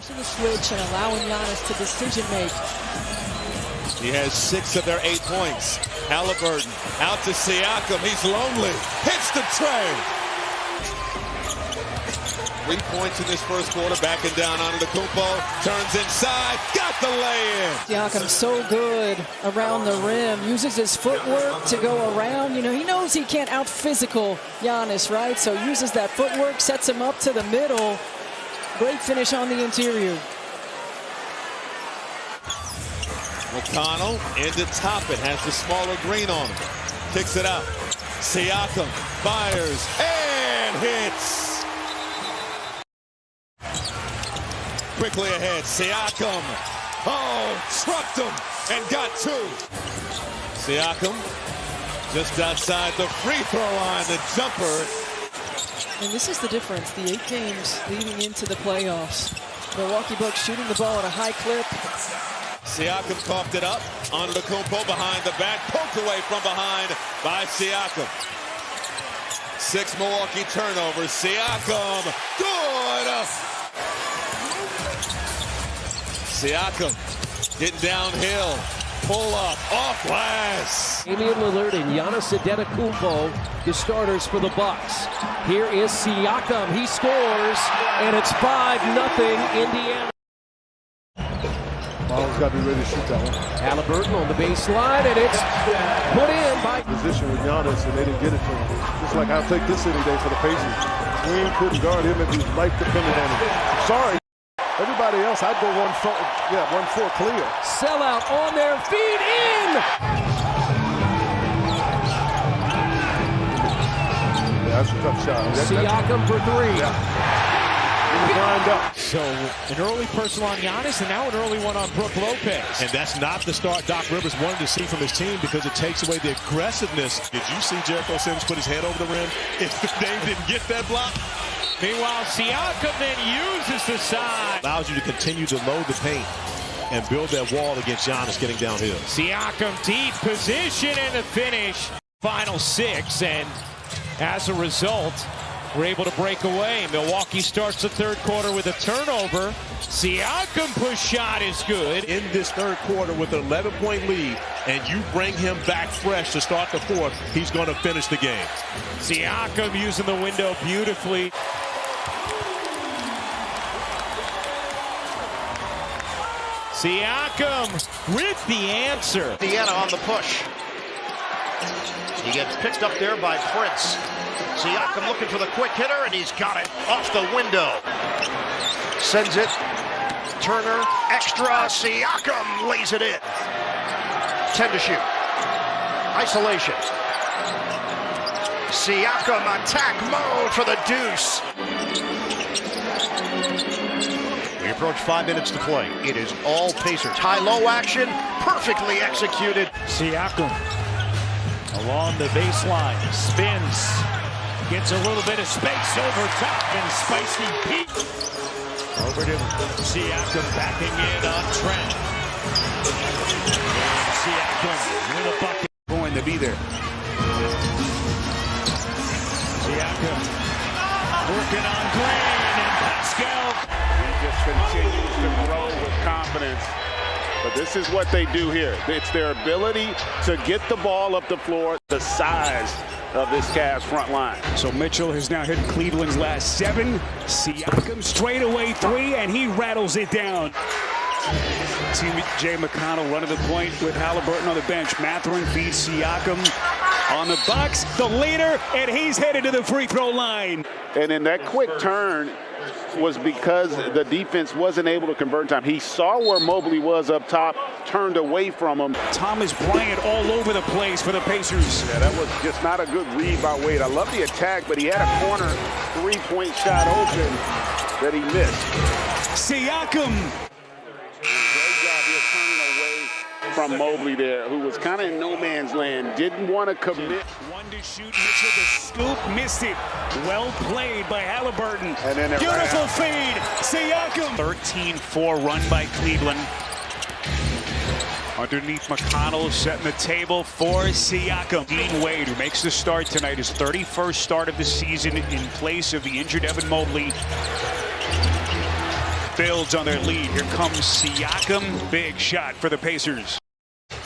Forcing the switch and allowing Giannis to decision make. He has 6 of their 8 points. Halliburton out to Siakam. He's lonely. Hits the tray. 3 points in this first quarter. Backing down onto the Antetokounmpo. Turns inside. Got the lay-in. Siakam so good around the rim. Uses his footwork to go around. You know, he knows he can't out-physical Giannis, right? So uses that footwork, sets him up to the middle. Great finish on the interior. McConnell in to top it. Has the smaller green on him. Kicks it out. Siakam fires and hits. Quickly ahead. Siakam. Oh, trucked him and got 2. Siakam just outside the free throw line. The jumper. And this is the difference. The 8 games leading into the playoffs. Milwaukee Bucks shooting the ball at a high clip. Siakam coughed it up. Onto the Antetokounmpo behind the back. Poked away from behind by Siakam. 6 Milwaukee turnovers. Siakam. Good. Siakam getting downhill. Pull up. Off glass. Damian Lillard and Giannis Antetokounmpo, the starters for the Bucks. Here is Siakam. He scores, and it's 5-0 Indiana. Ball's got to be ready to shoot that one. Halliburton on the baseline, and it's put in by Position with Giannis, and they didn't get it to him. Just like I'll take this any day for the Pacers. Green couldn't guard him, and he's life dependent on him. Sorry. Everybody else, I'd go 1-4 clear. Sellout on their feet in. Yeah, that's a tough shot. Siakam for 3. Yeah. Lined up. So an early personal on Giannis and now an early one on Brook Lopez. And that's not the start Doc Rivers wanted to see from his team because it takes away the aggressiveness. Did you see Jericho Sims put his head over the rim? If Dave didn't get that block. Meanwhile, Siakam then uses the side. Allows you to continue to load the paint and build that wall against Giannis getting downhill. Siakam deep position and the finish. Final 6, and as a result, we're able to break away. Milwaukee starts the third quarter with a turnover. Siakam push shot is good. In this third quarter with an 11-point lead, and you bring him back fresh to start the fourth, he's going to finish the game. Siakam using the window beautifully. Siakam with the answer. Indiana on the push. He gets picked up there by Prince. Siakam looking for the quick hitter, and he's got it off the window. Sends it. Turner, extra. Siakam lays it in. 10 to shoot. Isolation. Siakam attack mode for the deuce. We approach 5 minutes to play. It is all Pacers. High-low action, perfectly executed. Siakam along the baseline, spins, gets a little bit of space over top, and Spicy Pete. Over to Siakam backing in on Trent. And Siakam with a bucket. Going to be there. Siakam working on Green and Pascal. He just continues to grow with confidence. But this is what they do here. It's their ability to get the ball up the floor, the size of this Cavs front line. So Mitchell has now hit Cleveland's last 7. Siakam straight away 3, and he rattles it down. T.J. McConnell running the point with Halliburton on the bench. Mathurin feeds Siakam on the Bucks, the leader, and he's headed to the free throw line. And in that quick turn was because the defense wasn't able to convert in time. He saw where Mobley was up top, turned away from him. Thomas Bryant all over the place for the Pacers. Yeah, that was just not a good read by Wade. I love the attack, but he had a corner three-point shot open that he missed. Siakam. Great job here turning away from Mobley there, who was kind of in no man's land, didn't want to commit. One to shoot, Mitchell the scoop, missed it. Well played by Halliburton. And then beautiful feed, Siakam. 13-4 run by Cleveland. Underneath McConnell, setting the table for Siakam. Dean Wade, who makes the start tonight, his 31st start of the season in place of the injured Evan Mobley. builds on their lead. Here comes Siakam. Big shot for the Pacers.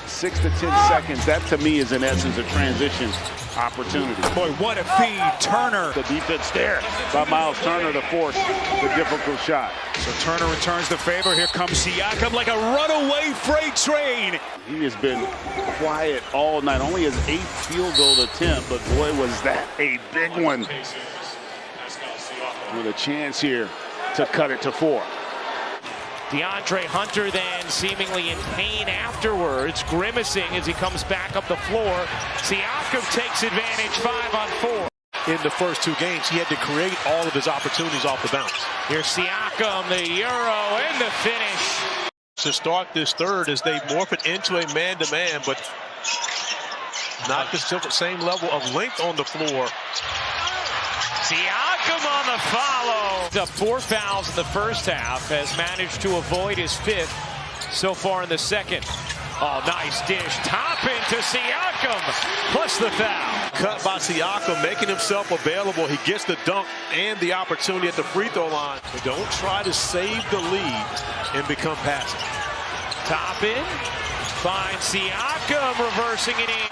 6 to 10 seconds. That to me is in essence a transition opportunity. Boy, what a feed. Turner. The defense there by Miles Turner to force the difficult shot. So Turner returns the favor. Here comes Siakam like a runaway freight train. He has been quiet all night. Only his 8th field goal attempt, but boy, was that a big one. With a chance here to cut it to 4. DeAndre Hunter then seemingly in pain afterwards, grimacing as he comes back up the floor. Siakam takes advantage, 5 on 4. In the first 2 games, he had to create all of his opportunities off the bounce. Here's Siakam, the Euro, and the finish. To start this third as they morph it into a man-to-man, but not the same level of length on the floor. Siakam on the follow. The 4 fouls in the first half, has managed to avoid his 5th so far in the second. Oh, nice dish. Top into Siakam, plus the foul. Cut by Siakam, making himself available. He gets the dunk and the opportunity at the free throw line. But don't try to save the lead and become passive. Top in, finds Siakam, reversing it in.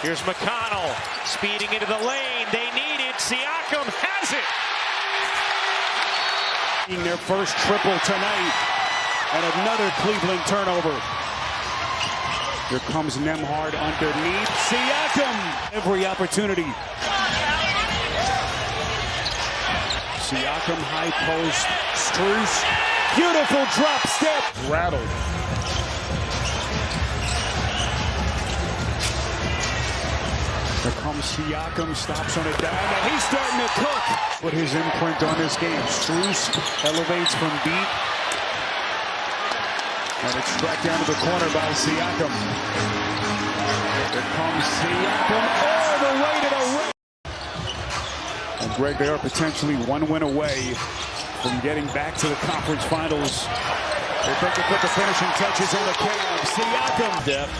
Here's McConnell, speeding into the lane. They need it. Siakam has it. Their first triple tonight. And another Cleveland turnover. Here comes Nembhard underneath. Siakam. Every opportunity. Siakam high post. Strus. Beautiful drop step. Rattled. Here comes Siakam, stops on a dime, and he's starting to cook. Put his imprint on this game. Strus elevates from deep. And it's struck down to the corner by Siakam. Here comes Siakam all the way to the rim. And Greg, they are potentially 1 win away from getting back to the conference finals. They think they put the finishing touches on the Cavs. Siakam. Depth,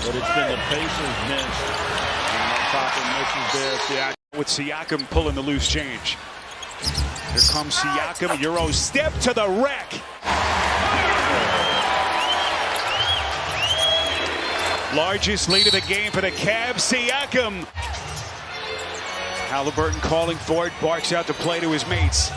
but it's been the Pacers bench. There, with Siakam pulling the loose change. Here comes Siakam, Euro step to the rack. Largest lead of the game for the Cavs, Siakam. Halliburton calling for it, barks out the play to his mates.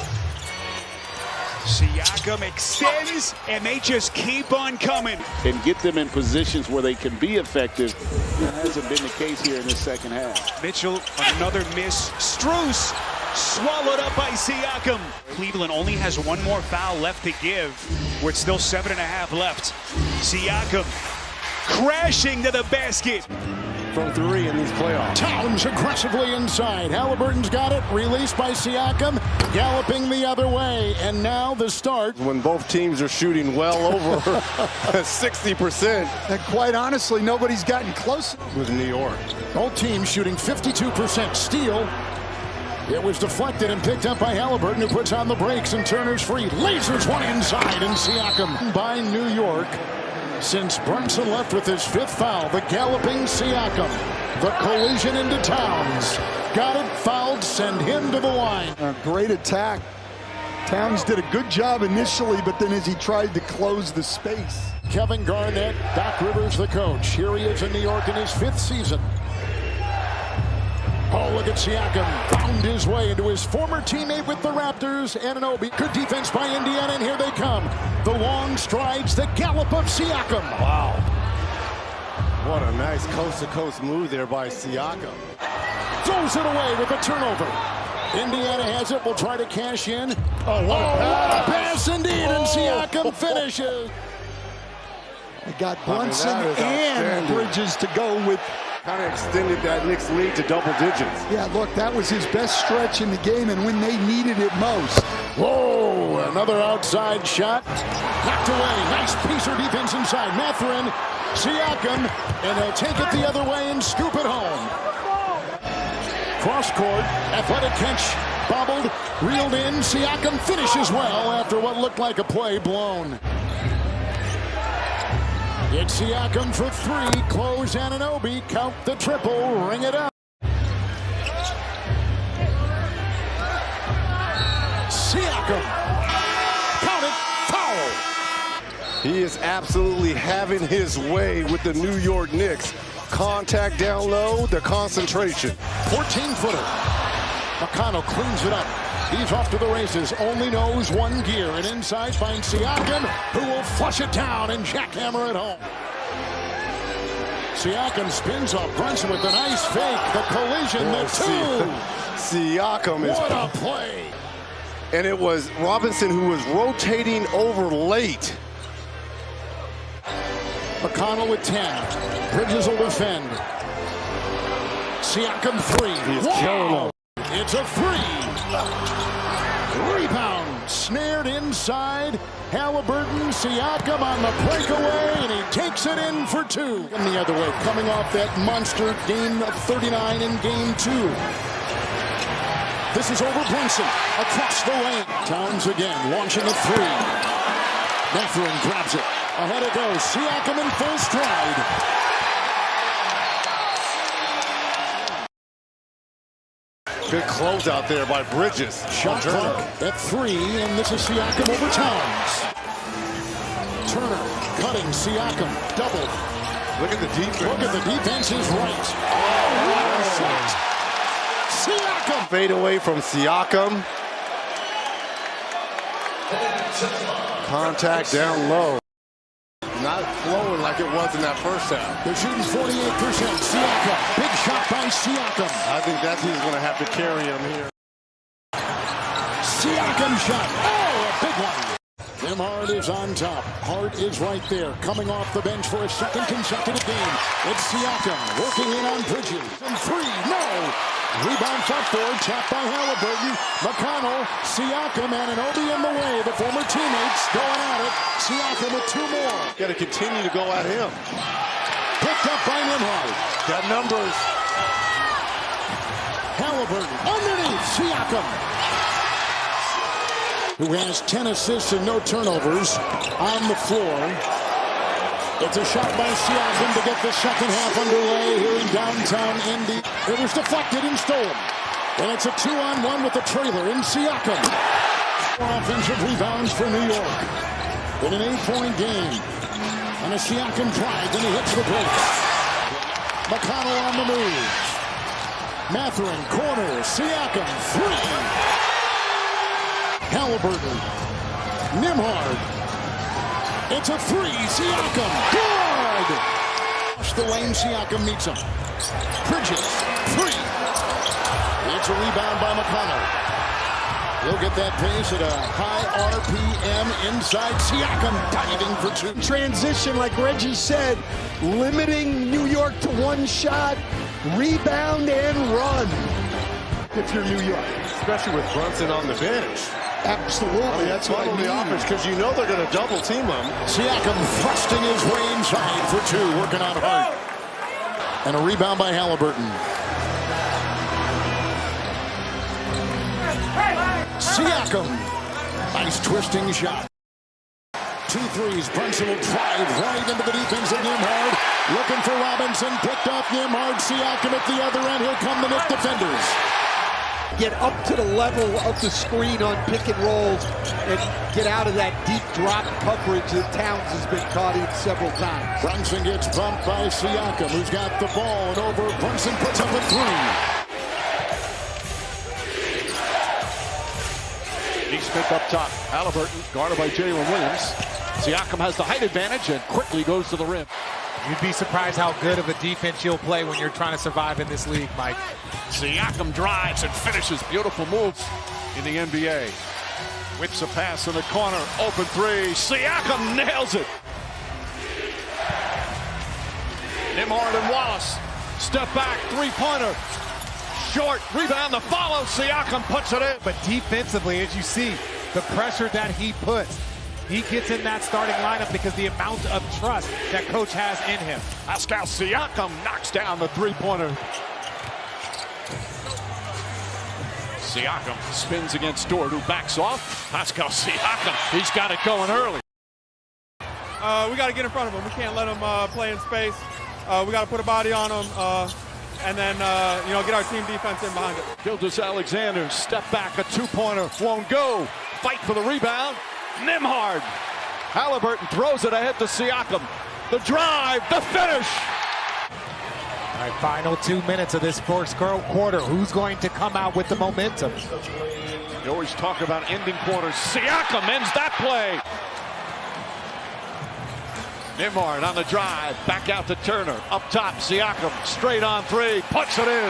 Siakam extends, and they just keep on coming. And get them in positions where they can be effective. That hasn't been the case here in the second half. Mitchell, another miss. Strus, swallowed up by Siakam. Cleveland only has 1 more foul left to give. We're still 7.5 left. Siakam crashing to the basket. From 3 in these playoffs. Towns aggressively inside. Halliburton's got it. Released by Siakam. Galloping the other way. And now the start. When both teams are shooting well over 60%. And quite honestly, nobody's gotten close. With New York. Both teams shooting 52% steal. It was deflected and picked up by Halliburton, who puts on the brakes, and Turner's free. Lasers one inside, and Siakam by New York. Since Brunson left with his 5th foul, the galloping Siakam. The collision into Towns. Got it, fouled, send him to the line. A great attack. Towns did a good job initially, but then as he tried to close the space. Kevin Garnett, Doc Rivers the coach. Here he is in New York in his 5th season. Oh, look at Siakam. Found his way into his former teammate with the Raptors, Anunoby. Good defense by Indiana, and here they come. The long strides, the gallop of Siakam. Wow. What a nice coast-to-coast move there by Siakam. Throws it away with a turnover. Indiana has it, will try to cash in. Oh, what a pass indeed, and Siakam finishes. They got Brunson and Bridges to go with. Kind of extended that Knicks lead to double digits. Yeah, look, that was his best stretch in the game, and when they needed it most. Whoa, another outside shot. Knocked away. Nice piece of defense inside. Mathurin, Siakam, and they'll take it the other way and scoop it home. Cross court, athletic catch, bobbled, reeled in. Siakam finishes well after what looked like a play blown. It's Siakam for 3. Close Anunoby. Count the triple. Ring it up. Siakam He is absolutely having his way with the New York Knicks. Contact down low, the concentration. 14-footer. McConnell cleans it up. He's off to the races. Only knows one gear. And inside finds Siakam, who will flush it down and jackhammer it home. Siakam spins off Brunson with a nice fake. The collision, the two. Siakam is... What a play. And it was Robinson who was rotating over late. McConnell with 10. Bridges will defend. Siakam 3. He's killing them. It's a 3. Rebound. Snared inside. Halliburton. Siakam on the breakaway, and he takes it in for 2. And the other way, coming off that monster game of 39 in game 2. This is over Brunson. Across the lane. Towns again, launching a 3. Mathurin grabs it. Ahead it goes. Siakam in full stride. Good close out there by Bridges. Shot clock at 3, and this is Siakam over Towns. Turner cutting Siakam. Double. Look at the defense. Look at the defense is right. Oh, what a shot. Siakam. Fade away from Siakam. Contact down low. Not flowing like it was in that first half. They're shooting 48%. Siakam. Big shot by Siakam. I think that's who's going to have to carry him here. Siakam shot. Oh, a big one. Hart is on top. Hart is right there, coming off the bench for a second consecutive game. It's Siakam working in on Bridges. And 3, no! Rebound fought for, tapped by Halliburton. McConnell, Siakam, and Anunoby in the way. The former teammates going at it. Siakam with 2 more. Got to continue to go at him. Picked up by Nimhard. Got numbers. Halliburton underneath Siakam, who has 10 assists and no turnovers on the floor. It's a shot by Siakam to get the second half underway here in downtown Indy. It was deflected and stolen. And it's a 2-on-1 with the trailer in Siakam. 4 offensive rebounds for New York in an 8-point game. And a Siakam drive, then he hits the brakes. McConnell on the move. Mathurin, corner, Siakam, 3. Halliburton, Nimhard. It's a 3, Siakam, good! Across the lane, Siakam meets him. Bridges, 3. It's a rebound by McConnell. He'll get that pace at a high RPM inside. Siakam diving for 2. Transition, like Reggie said, limiting New York to 1 shot, rebound and run. If you're New York. Especially with Brunson on the bench. Absolutely. I mean, that's what the offense, because you know they're going to double team him. Siakam thrusting his way inside for 2, working on Hart. And a rebound by Halliburton. Siakam. Nice twisting shot. 2 threes. Brunson will drive right into the defense of Nimhard. Looking for Robinson. Picked off Nimhard. Siakam at the other end. Here come the Knicks defenders. Get up to the level of the screen on pick and rolls and get out of that deep drop coverage that Towns has been caught in several times. Brunson gets bumped by Siakam, who's got the ball, and over. Brunson puts up a 3. He's picked up top. Halliburton guarded by Jalen Williams. Siakam has the height advantage and quickly goes to the rim. You'd be surprised how good of a defense you'll play when you're trying to survive in this league, Mike. Siakam drives and finishes. Beautiful moves in the NBA. Whips a pass in the corner. Open 3. Siakam nails it. Nimhard and Wallace. Step back. 3-pointer. Short. Rebound. The follow. Siakam puts it in. But defensively, as you see, the pressure that he puts, he gets in that starting lineup because the amount of trust that coach has in him. Pascal Siakam knocks down the 3-pointer. Siakam spins against Dort, who backs off. Pascal Siakam, he's got it going early. We got to get in front of him. We can't let him play in space. We got to put a body on him, and then get our team defense in behind it. Gilgeous-Alexander, step back, a 2-pointer, won't go. Fight for the rebound. Nimhard Halliburton throws it ahead to Siakam. The drive, the finish. All right, final 2 minutes of this first quarter. Who's going to come out with the momentum? You always talk about ending quarters. Siakam ends that play. Nembhard on the drive, back out to Turner. Up top, Siakam, straight on three, puts it in.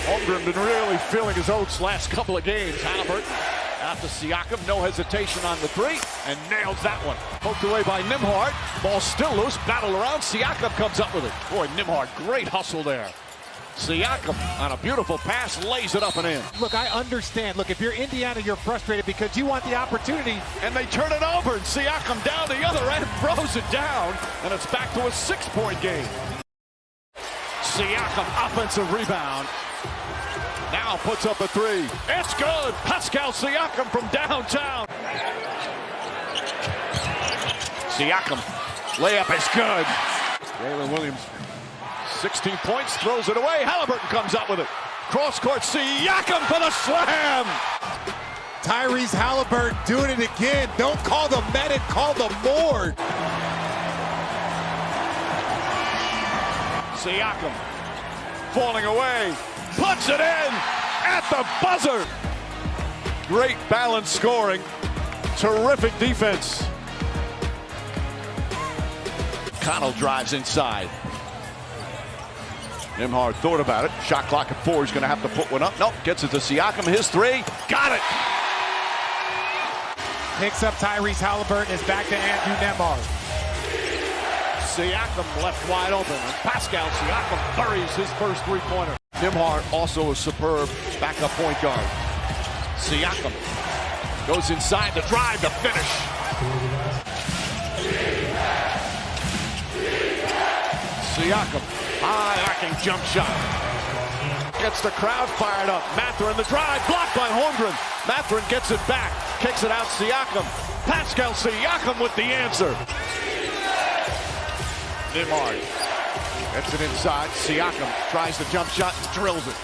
Holmgren been really feeling his oats last couple of games. Halliburton out to Siakam, no hesitation on the three, and nails that one. Poked away by Nembhard. Ball still loose, battle around. Siakam comes up with it. Boy, Nembhard, great hustle there. Siakam on a beautiful pass, lays it up and in. Look, I understand. Look, if you're Indiana, you're frustrated because you want the opportunity. And they turn it over, and Siakam down the other end, throws it down, and it's back to a 6-point game. Siakam, offensive rebound. Now puts up a three. It's good. Pascal Siakam from downtown. Siakam, layup is good. Jalen Williams, 16 points, throws it away. Halliburton comes up with it. Cross court, Siakam for the slam. Tyrese Halliburton doing it again. Don't call the medic, call the morgue. Siakam falling away, puts it in at the buzzer. Great balanced scoring, terrific defense. Connell drives inside. Nembhard thought about it. Shot clock at 4. He's going to have to put one up. Nope, gets it to Siakam. His three. Got it. Picks up Tyrese Halliburton. Is back to Andrew Nembhard. Siakam left wide open. And Pascal Siakam buries his first three-pointer. Nembhard also a superb backup point guard. Siakam goes inside the drive, the finish. Siakam, high arcing jump shot. Gets the crowd fired up. Mathurin the drive, blocked by Holmgren. Mathurin gets it back, kicks it out Siakam. Pascal Siakam with the answer. Nembhard gets it inside. Siakam tries the jump shot and drills it.